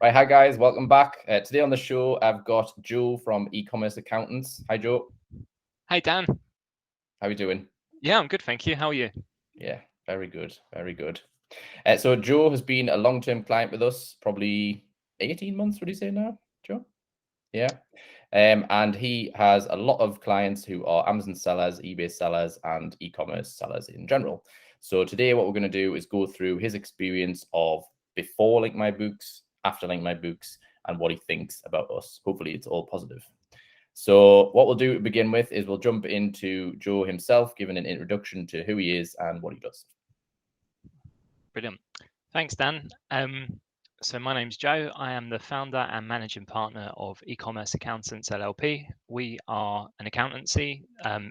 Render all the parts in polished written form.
Right, hi guys, welcome back. Today on the show, I've got Joe from Ecommerce Accountants. Hi, Joe. Hey, Dan. How are you doing? Yeah, I'm good, thank you. How are you? Yeah, very good, very good. So Joe has been a long-term client with us, probably 18 months, would you say now, Joe? Yeah. And he has a lot of clients who are Amazon sellers, eBay sellers, and e-commerce sellers in general. So today what we're going to do is go through his experience of before Link My Books, after Link My Books, and what he thinks about us. Hopefully it's all positive. So what we'll do to begin with is we'll jump into Joe himself, giving an introduction to who he is and what he does. Brilliant. Thanks, Dan. So my name's Joe. I am the founder and managing partner of Ecommerce Accountants LLP. We are an accountancy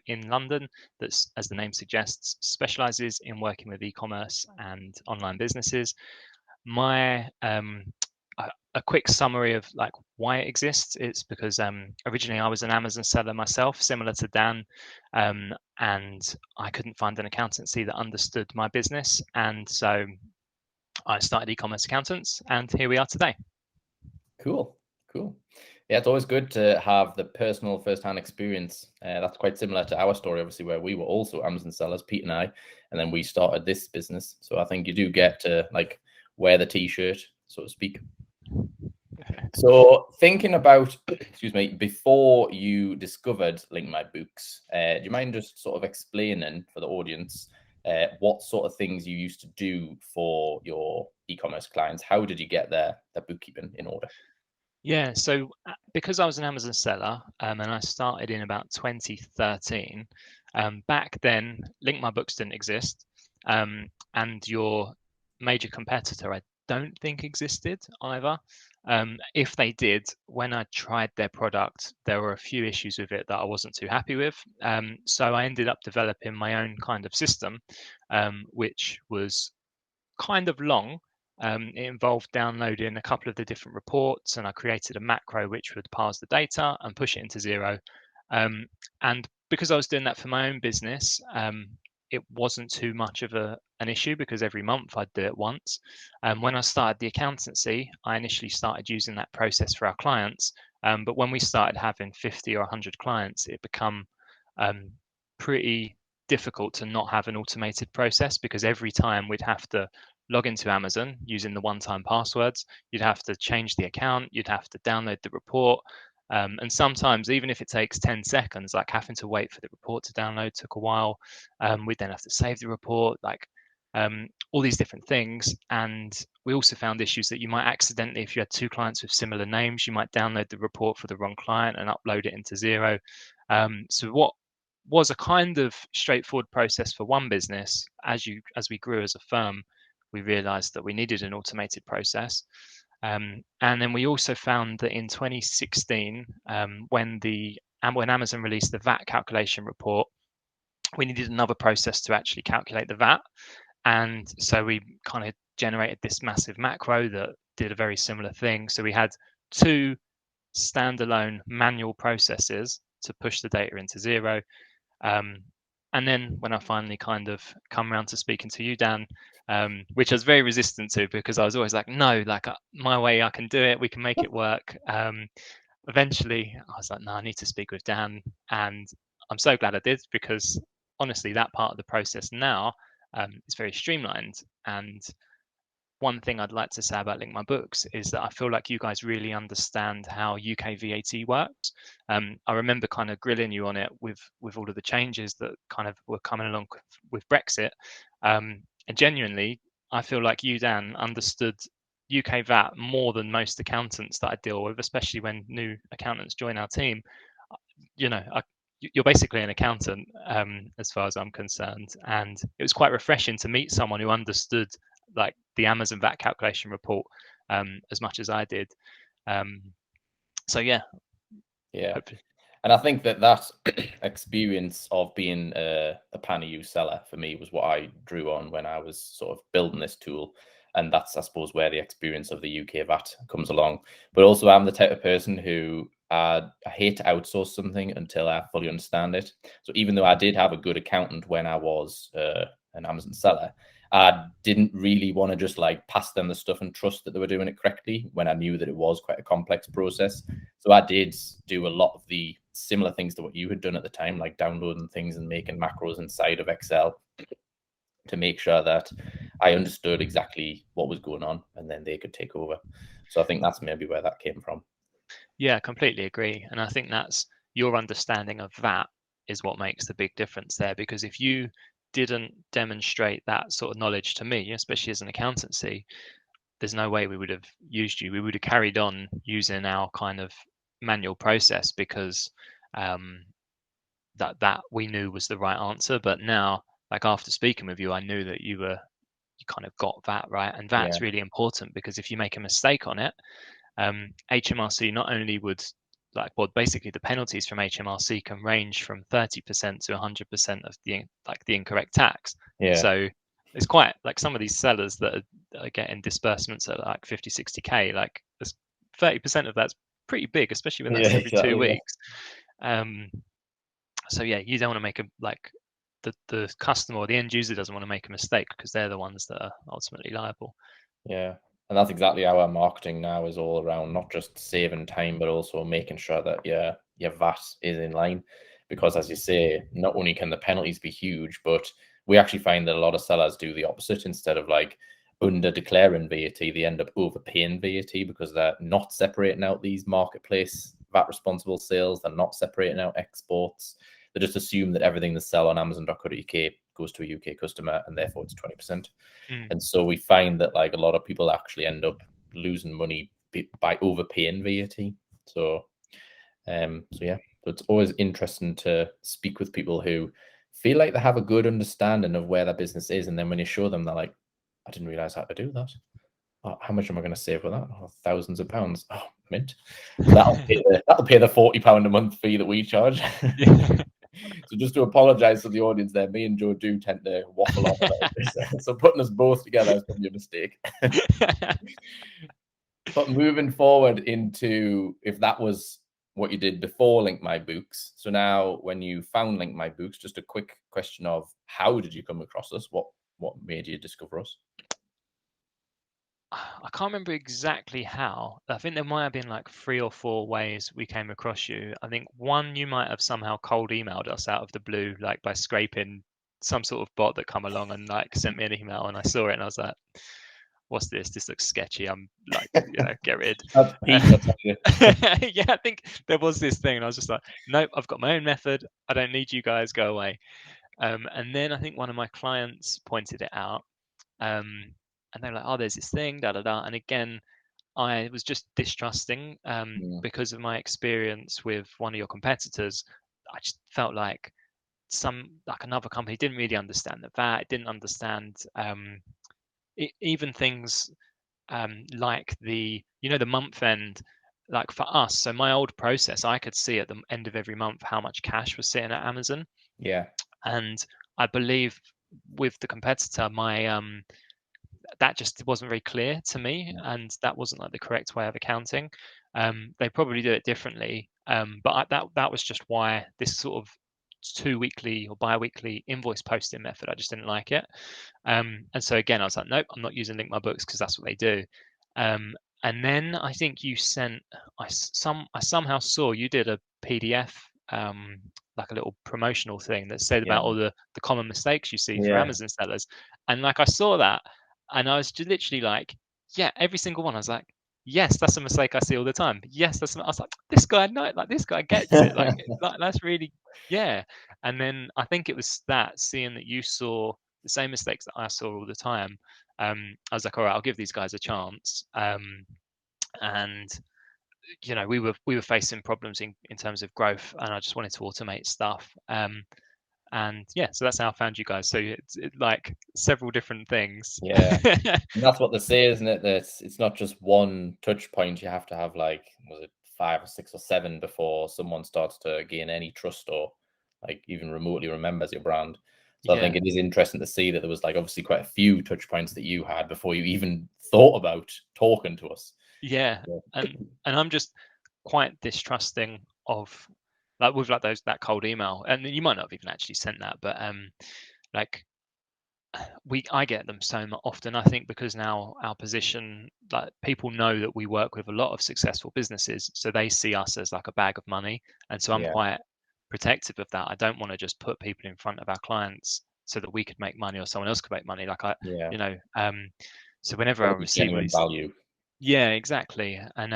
in London that's, as the name suggests, specializes in working with e-commerce and online businesses. A quick summary of like why it exists. It's because originally I was an Amazon seller myself, similar to Dan, and I couldn't find an accountancy that understood my business, and so I started Ecommerce Accountants, and here we are today. Cool. Yeah, it's always good to have the personal first-hand experience. That's quite similar to our story, obviously, where we were also Amazon sellers, Pete and I, and then we started this business. So I think you do get to like wear the t-shirt, so to speak. So thinking about, excuse me, before you discovered Link My Books, do you mind just sort of explaining for the audience what sort of things you used to do for your e-commerce clients? How did you get their bookkeeping in order? Yeah, so because I was an Amazon seller and I started in about 2013, back then Link My Books didn't exist, and your major competitor I don't think existed either. If they did, when I tried their product, there were a few issues with it that I wasn't too happy with. So I ended up developing my own kind of system, which was kind of long. It involved downloading a couple of the different reports, and I created a macro which would parse the data and push it into Xero. And because I was doing that for my own business, it wasn't too much of an issue because every month I'd do it once. When I started the accountancy, I initially started using that process for our clients. But when we started having 50 or 100 clients, it became pretty difficult to not have an automated process because every time we'd have to log into Amazon using the one-time passwords, you'd have to change the account, you'd have to download the report. And sometimes, even if it takes 10 seconds, like having to wait for the report to download took a while. We'd then have to save the report, all these different things. And we also found issues that you might accidentally, if you had two clients with similar names, you might download the report for the wrong client and upload it into Xero. So what was a kind of straightforward process for one business, as we grew as a firm, we realized that we needed an automated process. And then we also found that in 2016, when Amazon released the VAT calculation report, we needed another process to actually calculate the VAT. And so we kind of generated this massive macro that did a very similar thing. So we had two standalone manual processes to push the data into Xero. And then when I finally kind of come around to speaking to you, Dan, which I was very resistant to because I was always like, no, my way, I can do it. We can make it work. Eventually, I was like, no, I need to speak with Dan. And I'm so glad I did because honestly, that part of the process now is very streamlined. And one thing I'd like to say about Link My Books is that I feel like you guys really understand how UK VAT works. I remember kind of grilling you on it with all of the changes that kind of were coming along with Brexit. And genuinely, I feel like you, Dan, understood UK VAT more than most accountants that I deal with, especially when new accountants join our team. You're basically an accountant as far as I'm concerned. And it was quite refreshing to meet someone who understood like the Amazon VAT calculation report as much as I did. So yeah. Hopefully. And I think that experience of being a pan-EU seller for me was what I drew on when I was sort of building this tool. And that's, I suppose, where the experience of the UK VAT comes along. But also I'm the type of person who I hate to outsource something until I fully understand it. So even though I did have a good accountant when I was an Amazon seller, I didn't really want to just like pass them the stuff and trust that they were doing it correctly when I knew that it was quite a complex process. So I did do a lot of the similar things to what you had done at the time, like downloading things and making macros inside of Excel to make sure that I understood exactly what was going on, and then they could take over. So I think that's maybe where that came from. Yeah, completely agree. And I think that's your understanding of that is what makes the big difference there. Because if you didn't demonstrate that sort of knowledge to me, especially as an accountancy, there's no way we would have used you. We would have carried on using our kind of manual process because that we knew was the right answer. But now, like after speaking with you, I knew that you kind of got that right, and Yeah, that's really important because if you make a mistake on it, HMRC not only would basically the penalties from HMRC can range from 30% to 100% of the incorrect tax. yeah, So it's quite like some of these sellers that are getting disbursements at like 50, 60K, like there's 30% of that's pretty big, especially when yeah, that's every two exactly. Yeah. weeks. Um, so yeah, you don't want to make the customer or the end user doesn't want to make a mistake because they're the ones that are ultimately liable. Yeah. And that's exactly how our marketing now is all around, not just saving time, but also making sure that your VAT is in line. Because as you say, not only can the penalties be huge, but we actually find that a lot of sellers do the opposite. Instead of like under declaring VAT, they end up overpaying VAT because they're not separating out these marketplace VAT responsible sales, they're not separating out exports. They just assume that everything they sell on Amazon.co.uk goes to a UK customer and therefore it's 20%. Mm. And so we find that like a lot of people actually end up losing money by overpaying VAT. So, so yeah, so it's always interesting to speak with people who feel like they have a good understanding of where their business is, and then when you show them, they're like, "I didn't realize how to do that. Oh, how much am I going to save with that? Oh, thousands of pounds. Oh, mint. So that'll pay the £40 a month fee that we charge." Yeah. So just to apologize to the audience there, me and Joe do tend to waffle on about this. So putting us both together is probably a mistake. But moving forward into if that was what you did before Link My Books. So now when you found Link My Books, just a quick question of how did you come across us? What made you discover us? I can't remember exactly how. I think there might have been like 3 or 4 ways we came across you. I think one, you might have somehow cold emailed us out of the blue, like by scraping some sort of bot that come along and like sent me an email and I saw it and I was like, what's this? This looks sketchy. I'm like, get rid. That's peak, I tell you. Yeah, I think there was this thing and I was just like, nope, I've got my own method. I don't need you guys, go away. And then I think one of my clients pointed it out. And they're like, oh, there's this thing, da da da. And again, I was just distrusting Mm, because of my experience with one of your competitors. I just felt like another company didn't really understand the VAT, didn't understand even things like the month end. Like for us, so my old process, I could see at the end of every month how much cash was sitting at Amazon, yeah, and I believe with the competitor, my that just wasn't very clear to me, and that wasn't like the correct way of accounting. They probably do it differently, but that was just why this sort of 2 weekly or bi-weekly invoice posting method, I just didn't like it. And so again, I was like, nope, I'm not using Link My Books because that's what they do. And then I think you sent I somehow saw you did a PDF, like a little promotional thing that said yeah, about all the common mistakes you see for yeah, Amazon sellers, and like I saw that and I was just literally like, yeah, every single one. I was like, yes, that's a mistake I see all the time. Yes, I was like, this guy, no, like this guy gets it. Like that's really, yeah. And then I think it was that seeing that you saw the same mistakes that I saw all the time. I was like, all right, I'll give these guys a chance. And we were facing problems in terms of growth, and I just wanted to automate stuff. And yeah, so that's how I found you guys. So it's like several different things. yeah. And that's what they say, isn't it? That it's not just one touch point. You have to have like, was it 5 or 6 or 7 before someone starts to gain any trust or like even remotely remembers your brand. So I think Yeah, it is interesting to see that there was like obviously quite a few touch points that you had before you even thought about talking to us. yeah, Yeah. and I'm just quite distrusting of like with like that cold email, and you might not have even actually sent that, but like I get them so often. I think because now our position, like people know that we work with a lot of successful businesses, so they see us as like a bag of money, and so I'm Yeah. quite protective of that. I don't want to just put people in front of our clients so that we could make money or someone else could make money. Like Yeah. so whenever I Got to be receive genuine these, value. yeah, exactly, and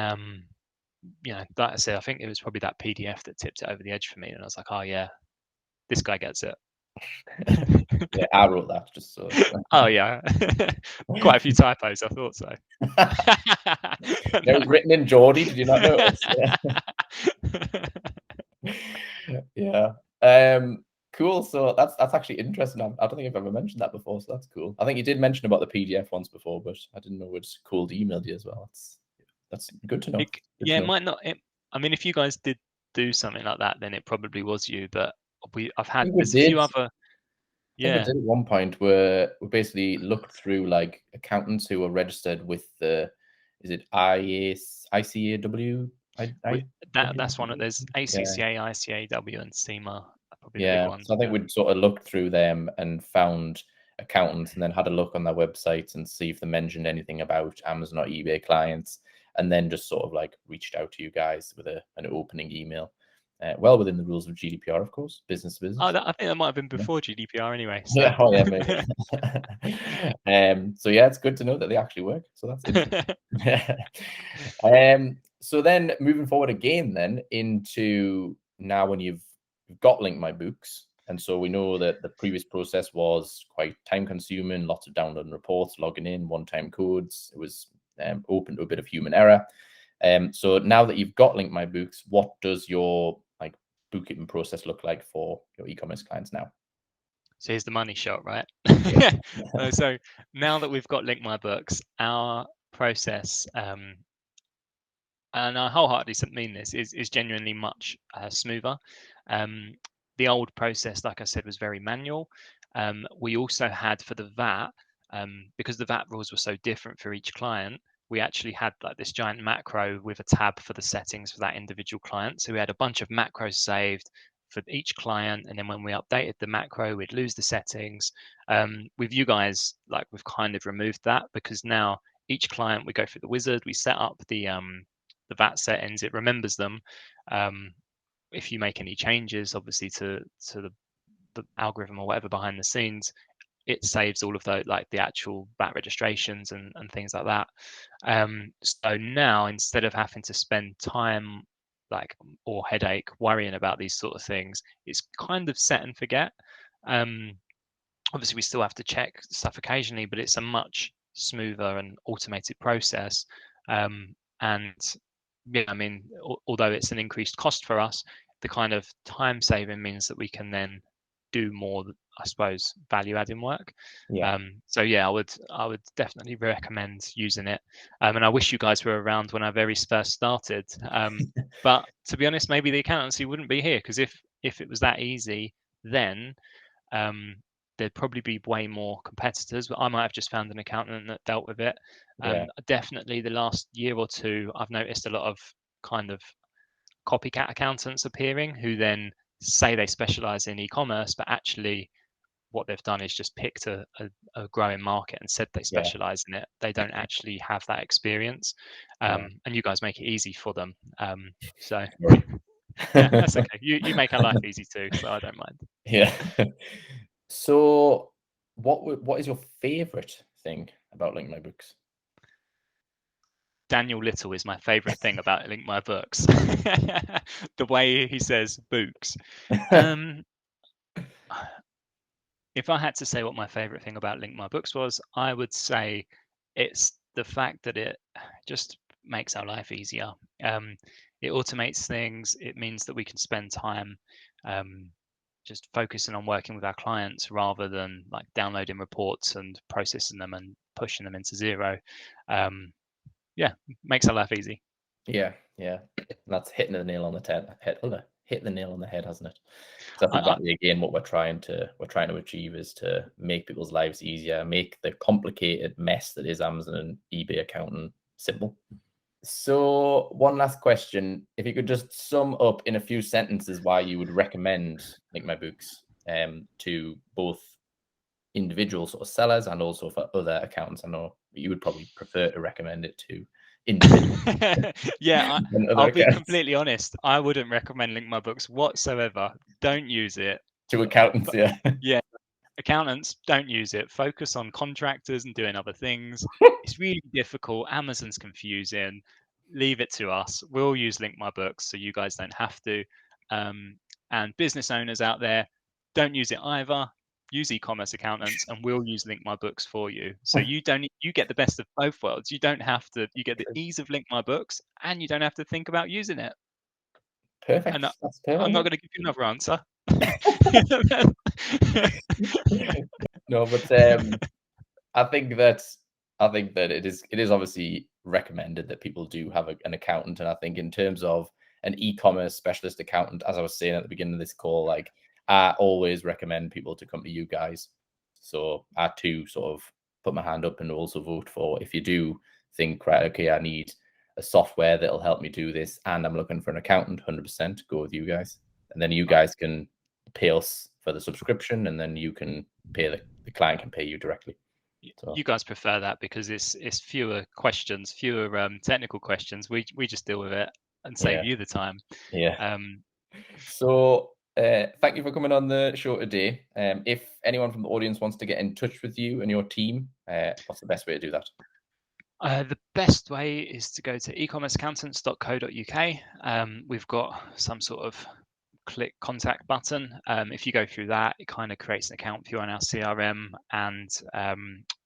like I said, I think it was probably that PDF that tipped it over the edge for me, and I was like, oh yeah, this guy gets it. Yeah, I wrote that just so. Oh yeah, quite a few typos. I thought so. It was written in Geordie. Did you not notice? Yeah. Cool. So that's actually interesting. I don't think I've ever mentioned that before. So that's cool. I think you did mention about the PDF once before, but I didn't know it's cold emailed you as well. That's good to know. Good Yeah, to it know. might not. I mean, if you guys did do something like that, then it probably was you. But I've I had think we there's a did. few other. I think we Yeah, did at one point where we basically looked through like accountants who were registered with the, is it ICAW? that's one. There's Yeah. ACCA, ICAW, and SEMA are probably the big Yeah. ones. So I think But we'd sort of looked through them and found accountants and then had a look on their websites and see if they mentioned anything about Amazon or eBay clients, and then just sort of like reached out to you guys with an opening email. Well within the rules of GDPR, of course, business to business. I think that might have been before GDPR anyway. So Yeah, oh yeah, maybe. So yeah, it's good to know that they actually work. So that's interesting. So then moving forward again, then into now when you've got Link My Books, and so we know that the previous process was quite time consuming, lots of downloading reports, logging in, one-time codes. It was open to a bit of human error. So now that you've got Link My Books, what does your like bookkeeping process look like for your e-commerce clients now? So here's the money shot, right? Yeah. So now that we've got Link My Books, our process, and I wholeheartedly mean this, is genuinely much smoother. Um, the old process, like I said, was very manual. We also had for the VAT, because the VAT rules were so different for each client, we actually had like this giant macro with a tab for the settings for that individual client. So we had a bunch of macros saved for each client, and then when we updated the macro, we'd lose the settings. With you guys, like we've kind of removed that because now each client we go through the wizard, we set up the VAT settings, it remembers them. If you make any changes, obviously to the algorithm or whatever behind the scenes, it saves all of those, like the actual VAT registrations and things like that. So now instead of having to spend time like or headache worrying about these sort of things, it's kind of set and forget. Um, Obviously, we still have to check stuff occasionally, but it's a much smoother and automated process. And yeah, I mean, although it's an increased cost for us, the kind of time saving means that we can then do more, I suppose, value adding work. Yeah. So yeah, I would definitely recommend using it. And I wish you guys were around when I very first started. But to be honest, maybe the accountancy wouldn't be here because if it was that easy, then um, there'd probably be way more competitors, but I might have just found an accountant that dealt with it. Yeah. Definitely the last year or two, I've noticed a lot of kind of copycat accountants appearing who then say they specialize in e-commerce, but actually what they've done is just picked a growing market and said they Yeah. specialize in it. They don't actually have that experience. Yeah. And you guys make it easy for them. So Sorry. yeah, that's okay. You make our life easy too, so I don't mind. Yeah. So what is your favorite thing about Link My Books? Daniel Little is my favorite thing about Link My Books. The way he says books. Um, if I had to say what my favorite thing about Link My Books was, I would say it's the fact that it just makes our life easier. It automates things. It means that we can spend time um, just focusing on working with our clients rather than like downloading reports and processing them and pushing them into zero. Um, yeah, makes our life easy. Yeah, yeah. That's hitting the nail on the head. Hit the nail on the head, hasn't it? That's I, exactly again what we're trying to achieve is to make people's lives easier, make the complicated mess that is Amazon and eBay accounting simple. So one last question. If you could just sum up in a few sentences why you would recommend Link My Books to both individual sort of sellers and also for other accountants. I know you would probably prefer to recommend it to individuals Yeah, than other I'll be accountants. completely honest. I wouldn't recommend Link My Books whatsoever. Don't use it. To accountants, yeah. Yeah, accountants, don't use it. Focus on contractors and doing other things. It's really difficult. Amazon's confusing. Leave it to us. We'll use Link My Books so you guys don't have to. And business owners out there, don't use it either. Use e-commerce accountants, and we'll use Link My Books for you. So you get the best of both worlds. You don't have to. You get the ease of Link My Books, and you don't have to think about using it. Perfect. And That's I'm not perfect. going to give you another answer. No, but I think that it is obviously recommended that people do have an accountant, and I think in terms of an e-commerce specialist accountant, as I was saying at the beginning of this call, like I always recommend people to come to you guys. So I too sort of put my hand up and also vote for, if you do think, right, okay, I need a software that'll help me do this, and I'm looking for an accountant, 100% go with you guys, and then you guys can pay us for the subscription, and then you can pay the client can pay you directly. So you guys prefer that because it's fewer questions, fewer technical questions. We just deal with it and save you the time. yeah. So thank you for coming on the show today. If anyone from the audience wants to get in touch with you and your team, what's the best way to do that? The best way is to go to ecommerceaccountants.co.uk. We've got some sort of click contact button. If you go through that, it kind of creates an account for you on our CRM, and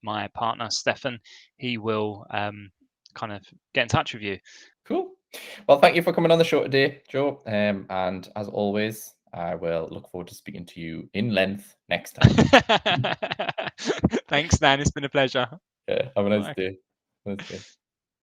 my partner Stefan, he will kind of get in touch with you. Cool. Well, thank you for coming on the show today, Joe. And as always, I will look forward to speaking to you in length next time. Thanks, Dan. It's been a pleasure. Yeah, have a nice Bye. day. Nice day.